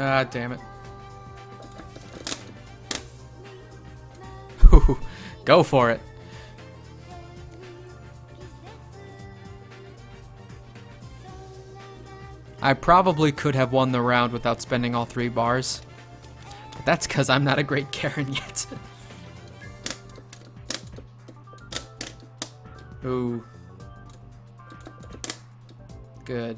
Ah, damn it. Go for it. I probably could have won the round without spending all 3 bars. But that's because I'm not a great Karen yet. Ooh. Good.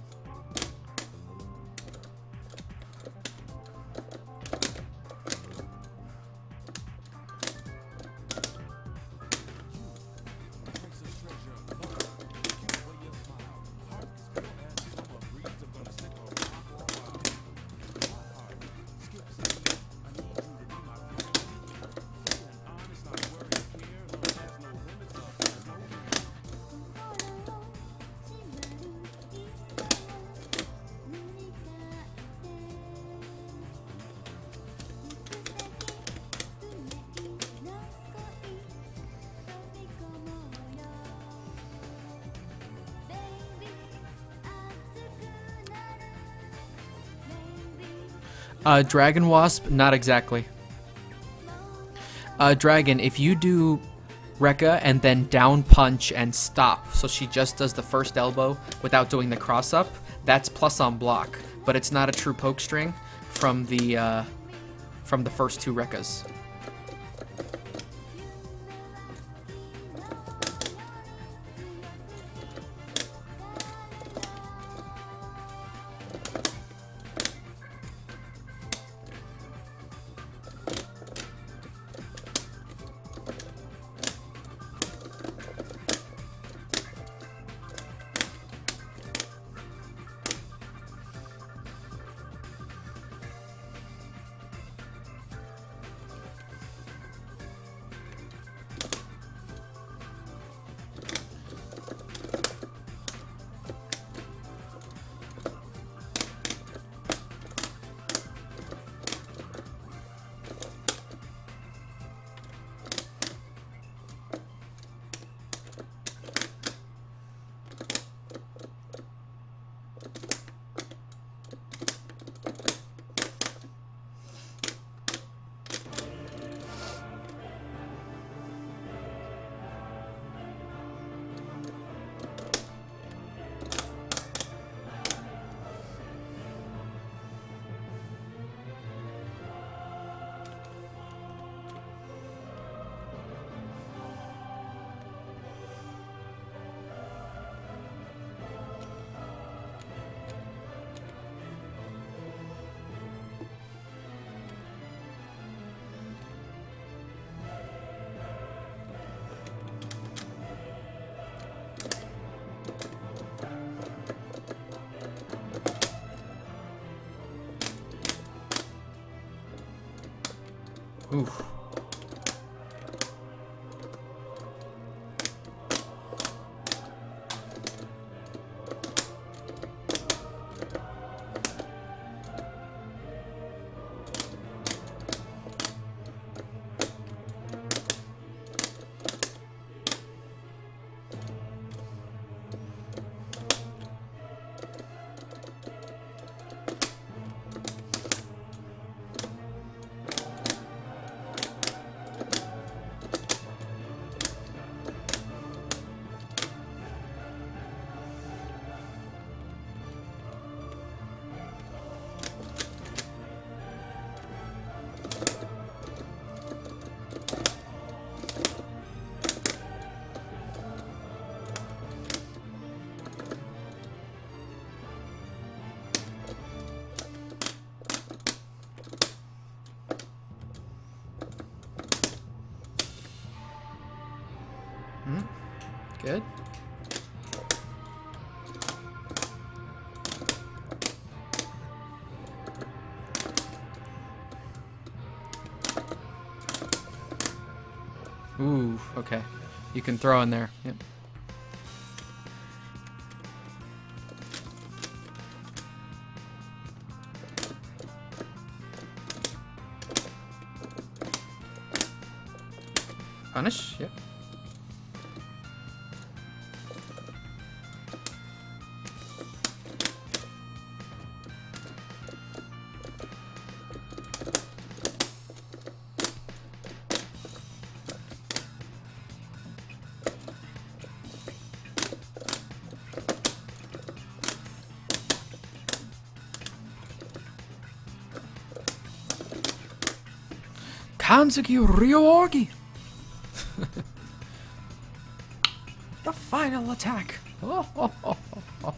Dragon Wasp, not exactly. Dragon, if you do Rekka and then down punch and stop, so she just does the first elbow without doing the cross up, that's plus on block, but it's not a true poke string from the first 2 Rekkas. Oof. Good. Ooh, okay. You can throw in there. Yep. Punish? Yep. Hanzuki Ryoorgi. The final attack. Oh, oh, oh, oh, oh.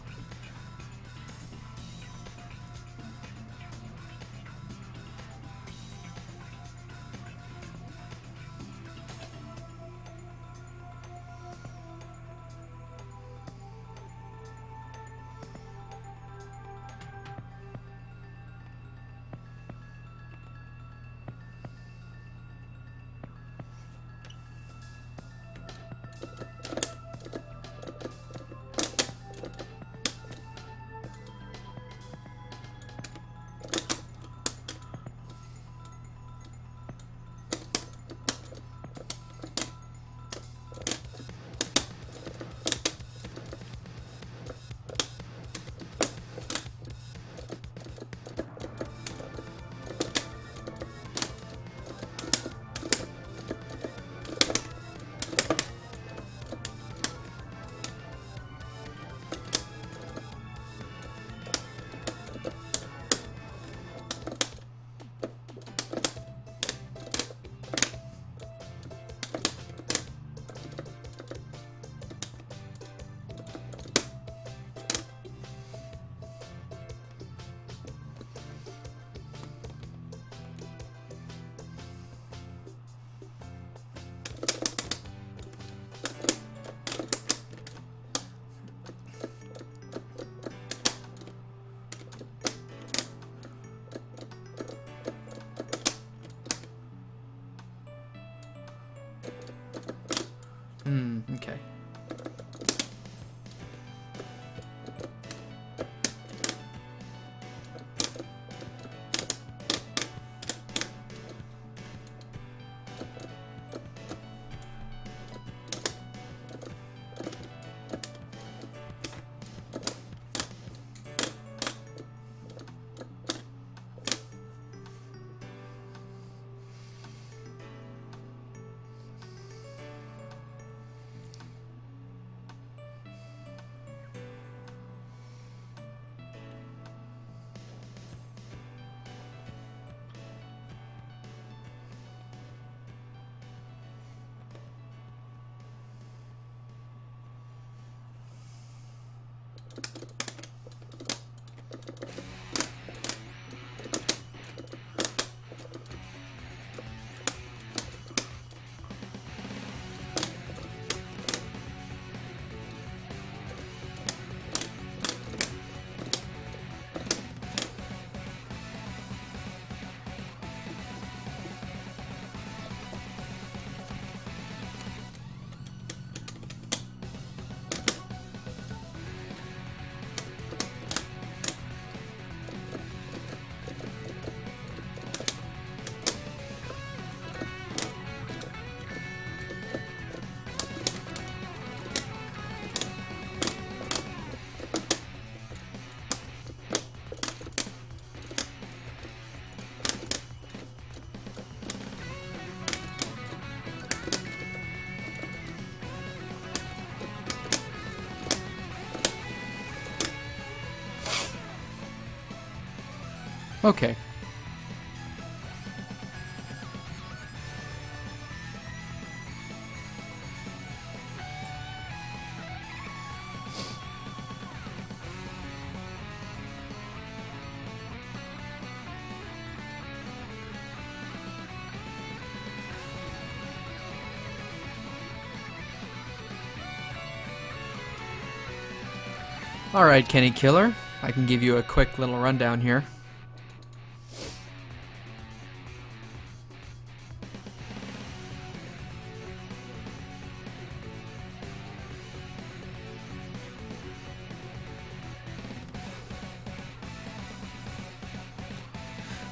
Okay. Okay. Alright, KennyKiller. I can give you a quick little rundown here.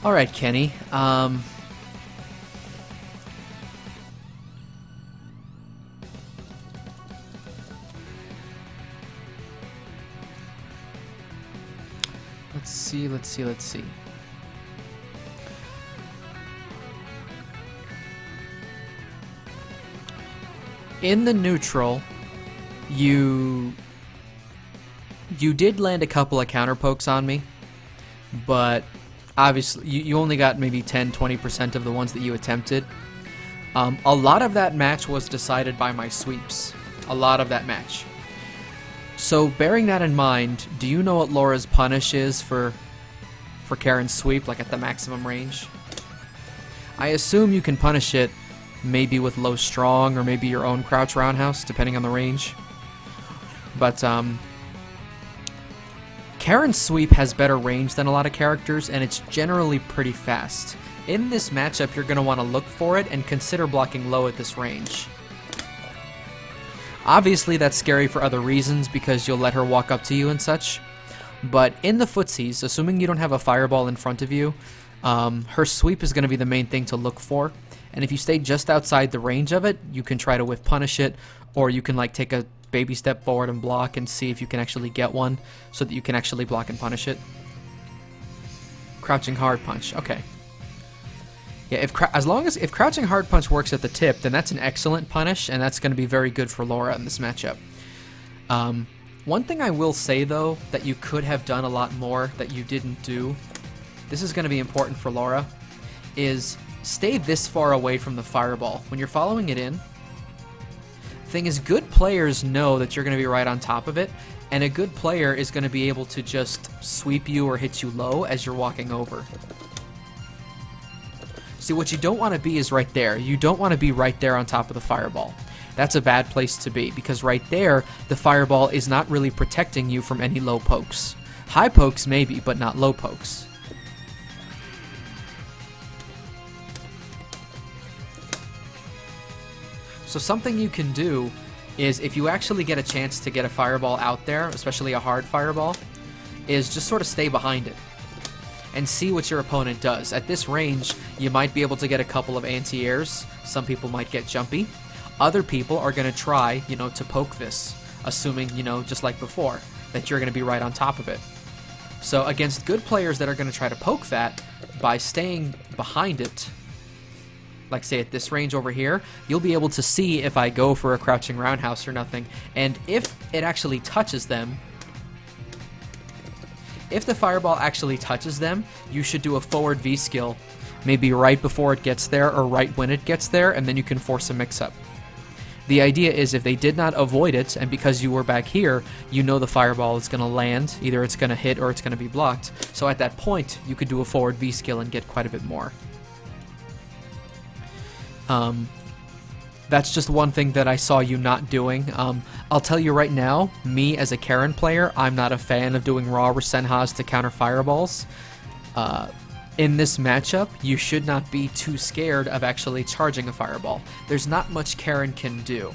Alright, Kenny. Let's see. In the neutral, you did land a couple of counter pokes on me, but Obviously, you only got maybe 10-20% of the ones that you attempted. A lot of that match was decided by my sweeps. A lot of that match. So, bearing that in mind, do you know what Laura's punish is for Karen's sweep, like at the maximum range? I assume you can punish it maybe with low strong or maybe your own crouch roundhouse, depending on the range. But, Karen's sweep has better range than a lot of characters, and it's generally pretty fast. In this matchup, you're going to want to look for it and consider blocking low at this range. Obviously, that's scary for other reasons because you'll let her walk up to you and such. But in the footsies, assuming you don't have a fireball in front of you, her sweep is going to be the main thing to look for. And if you stay just outside the range of it, you can try to whiff punish it, or you can like take a baby step forward and block and see if you can actually get one so that you can actually block and punish it. Crouching hard punch. Okay. Yeah, if crouching hard punch works at the tip, then that's an excellent punish, and that's going to be very good for Laura in this matchup. One thing I will say, though, that you could have done a lot more that you didn't do, this is going to be important for Laura, is stay this far away from the fireball. When you're following it in, thing is, good players know that you're going to be right on top of it, and a good player is going to be able to just sweep you or hit you low as you're walking over. See, what you don't want to be is right there. You don't want to be right there on top of the fireball. That's a bad place to be, because right there, the fireball is not really protecting you from any low pokes. High pokes maybe, but not low pokes. So something you can do is, if you actually get a chance to get a fireball out there, especially a hard fireball, is just sort of stay behind it and see what your opponent does. At this range, you might be able to get a couple of anti-airs. Some people might get jumpy. Other people are going to try, to poke this, assuming, just like before, that you're going to be right on top of it. So against good players that are going to try to poke that, by staying behind it, like say at this range over here, you'll be able to see if I go for a crouching roundhouse or nothing. And if it actually touches them, if the fireball actually touches them, you should do a forward V skill, maybe right before it gets there or right when it gets there, and then you can force a mix-up. The idea is if they did not avoid it, and because you were back here, you know the fireball is going to land, either it's going to hit or it's going to be blocked. So at that point, you could do a forward V skill and get quite a bit more. That's just one thing that I saw you not doing. I'll tell you right now, me as a Karen player, I'm not a fan of doing raw Rasenhas to counter fireballs. In this matchup, you should not be too scared of actually charging a fireball. There's not much Karen can do.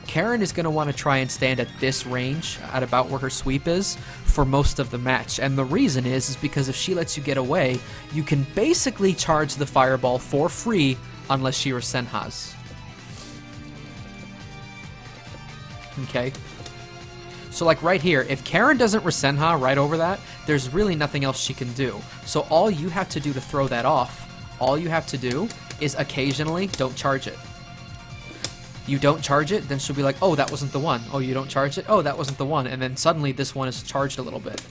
Karen is going to want to try and stand at this range, at about where her sweep is, for most of the match. And the reason is because if she lets you get away, you can basically charge the fireball for free unless she Rasenhas. Okay? So like right here, if Karen doesn't Rasenha right over that, there's really nothing else she can do. So all you have to do to throw that off, all you have to do is occasionally don't charge it. You don't charge it, then she'll be like, oh, that wasn't the one. Oh, you don't charge it? Oh, that wasn't the one. And then suddenly this one is charged a little bit.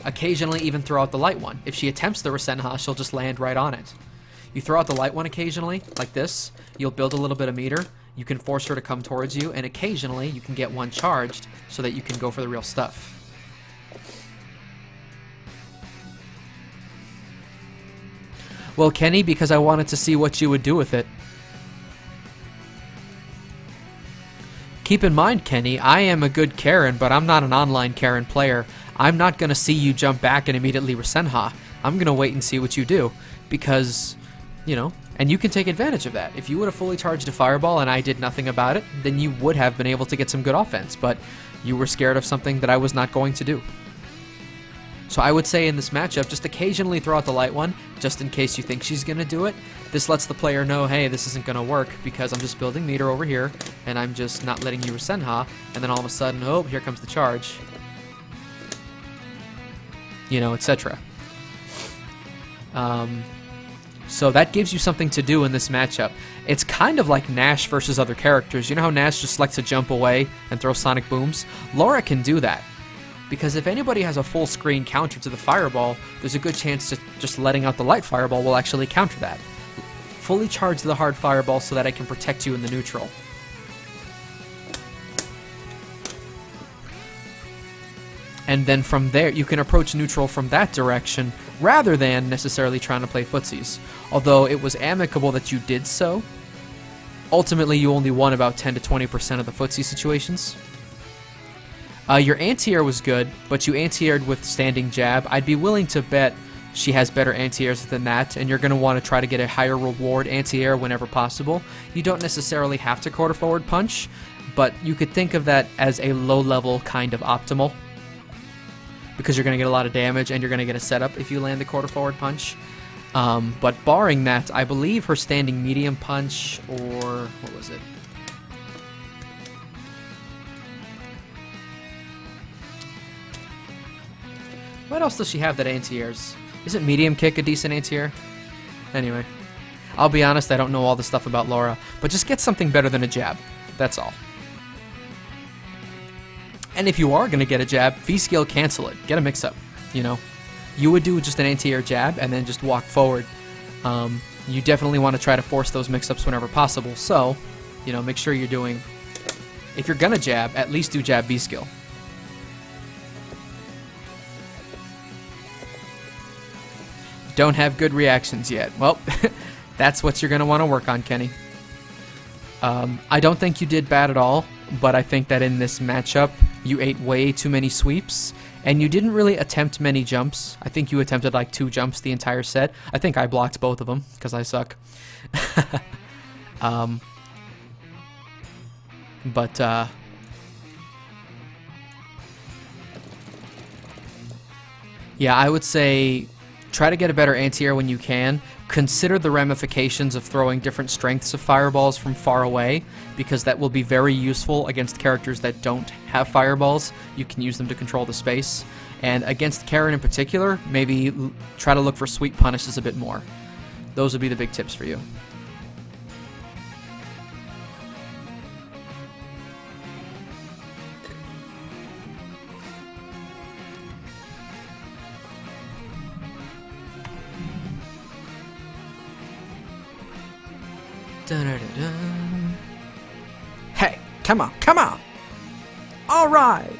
Occasionally even throw out the light one. If she attempts the Rasenha, she'll just land right on it. You throw out the light one occasionally, like this, you'll build a little bit of meter, you can force her to come towards you, and occasionally you can get one charged so that you can go for the real stuff. Well, Kenny, because I wanted to see what you would do with it. Keep in mind, Kenny, I am a good Karen, but I'm not an online Karen player. I'm not going to see you jump back and immediately Rasenha. I'm going to wait and see what you do, because, and you can take advantage of that. If you would have fully charged a fireball and I did nothing about it, then you would have been able to get some good offense, but you were scared of something that I was not going to do. So I would say in this matchup, just occasionally throw out the light one, just in case you think she's going to do it. This lets the player know, hey, this isn't going to work because I'm just building meter over here, and I'm just not letting you Rasenha, and then all of a sudden, oh, here comes the charge. Etc. So that gives you something to do in this matchup. It's kind of like Nash versus other characters. You know how Nash just likes to jump away and throw sonic booms? Laura can do that. Because if anybody has a full screen counter to the fireball, there's a good chance that just letting out the light fireball will actually counter that. Fully charge the hard fireball so that I can protect you in the neutral. And then from there, you can approach neutral from that direction, rather than necessarily trying to play footsies. Although it was amicable that you did so, ultimately you only won about 10 to 20% of the footsie situations. Your anti-air was good, but you anti-aired with standing jab. I'd be willing to bet she has better anti-airs than that, and you're going to want to try to get a higher reward anti-air whenever possible. You don't necessarily have to quarter forward punch, but you could think of that as a low-level kind of optimal, because you're going to get a lot of damage and you're going to get a setup if you land the quarter forward punch. But barring that, I believe her standing medium punch, or what was it? What else does she have that anti-airs? Isn't medium kick a decent anti-air? Anyway, I'll be honest, I don't know all the stuff about Laura, but just get something better than a jab. That's all. And if you are going to get a jab, V-skill cancel it. Get a mix-up, you know. You would do just an anti-air jab and then just walk forward. You definitely want to try to force those mix-ups whenever possible. So, you know, make sure you're doing... If you're going to jab, at least do jab V-skill. Don't have good reactions yet. Well, that's what you're going to want to work on, Kenny. I don't think you did bad at all, but I think that in this matchup, you ate way too many sweeps, and you didn't really attempt many jumps. I think you attempted like 2 jumps the entire set. I think I blocked both of them, because I suck. Yeah, I would say try to get a better anti-air when you can. Consider the ramifications of throwing different strengths of fireballs from far away, because that will be very useful against characters that don't have fireballs. You can use them to control the space. And against Karen in particular, maybe try to look for sweep punishes a bit more. Those would be the big tips for you. Hey, come on, come on! All right!